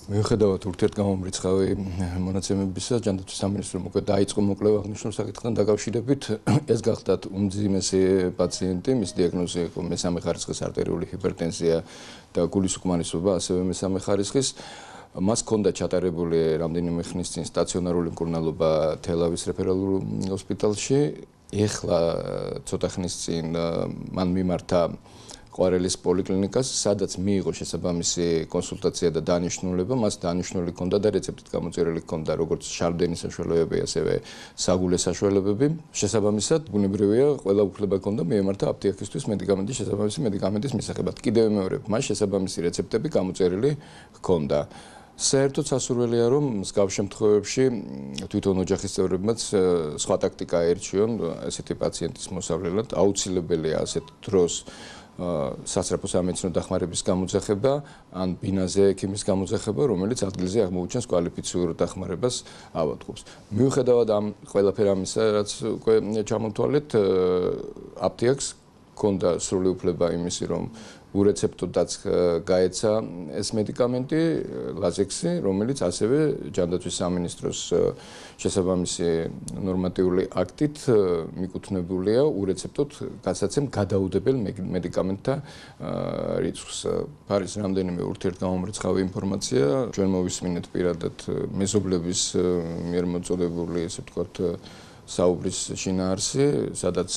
მიუხედავად ურთიერთგამომრიცხავი მონაცემებისა, ჯანდაცვის სამინისტრომ უკვე დაიწყო მოკვლევა აღნიშნულ საკითხთან დაკავშირებით. ეს გახლდათ უმძიმესი პაციენტი, მის დიაგნოზი იყო მესამე ხარისხის არტერიული ჰიპერტენზია და გულის უკმარისობა, ასევე მესამე ხარისხის. მას ჰქონდა ჩატარებული რამდენიმე ხნის წინ სტაციონარული მკურნალობა თელავის რეფერალურ ჰოსპიტალში. ეხლა ცოტა ხნის წინ მან მიმართა ყვარელის პოლიკლინიკას, სადაც მიიღო შესაბამისი კონსულტაცია და დანიშნულება. მას დანიშნული ჰქონდა და რეცეპტით გამოწერილი ჰქონდა როგორც შარდენის საშუალებები, ასევე საგულე საშუალებები. შესაბამისად, ბუნებრივია, ყველა უფლება ჰქონდა მიემართა აპტეკისთვის მედიკამენტის შესაბამისი მედიკამენტის მისაღებად. კიდევ მეორე, მას შესაბამისი რეცეპტები გამოწერილი ჰქონდა. საერთოდ სასურველია, რომ მსგავს შემთხვევებში თვითონ ოჯახის წევრებმაც სხვა ტაქტიკა აერჩიონ ესეთი პაციენტის მოსავლელად. აუცილებელია ასეთ დროს სასწრაფო სამედიცინო დახმარების გამოძახება ან ბინაზე ექიმის გამოძახება, რომელიც ადგილზე აღმოუჩენს კვალიფიციურ დახმარებას ავადმყოფს. მიუხედავად ამ ყველაფერ ამისა, რაც უკვე ჩამოთვალეთ, აპტიაკს ჰქონდა სრული უფლება იმისი, რომ ურეცეპტოდაც გაეცა ეს მედიკამენტი, ლაზექსი, რომელიც ასევე ჯანდაცვის სამინისტროს შესაბამისი ნორმატიული აქტით მიკუთვნებულია ურეცეპტოდ გასაცემ გადაუდებელ მედიკამენტთა რიცხვს. არის რამდენიმე ურთიერთგამომრიცხავი ინფორმაცია, ჩვენ მოვისმინეთ პირადად მეზობლების მიერ მოწოდებული, ესე ვთქვათ, საუბრის შინაარსი, სადაც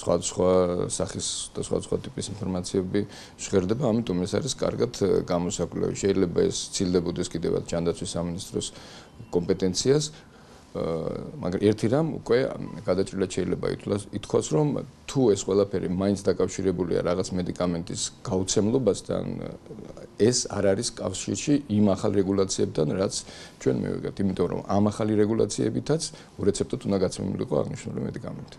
სხვადასხვა სახის და სხვადასხვა ტიპის ინფორმაციები ჟღერდება, ამიტომ ეს არის კარგად გამოსაკვირვებელი. შეიძლება ეს ცილდებოდეს კიდევაც ჯანდაცვის სამინისტროს კომპეტენციას, მაგრამ ერთი რამ უკვე გადაჭრილად შეიძლება ითქვას, რომ თუ ეს ყველაფერი მაინც დაკავშირებულია რაღაც მედიკამენტის გაუცემლობასთან, ეს არ არის კავშირში იმ ახალ რეგულაციებთან, რაც ჩვენ მივიღებთ, იმიტომ რომ ამ ახალი რეგულაციებითაც ურეცეპტოდ უნდა გაცემულიყო აღნიშნული მედიკამენტი.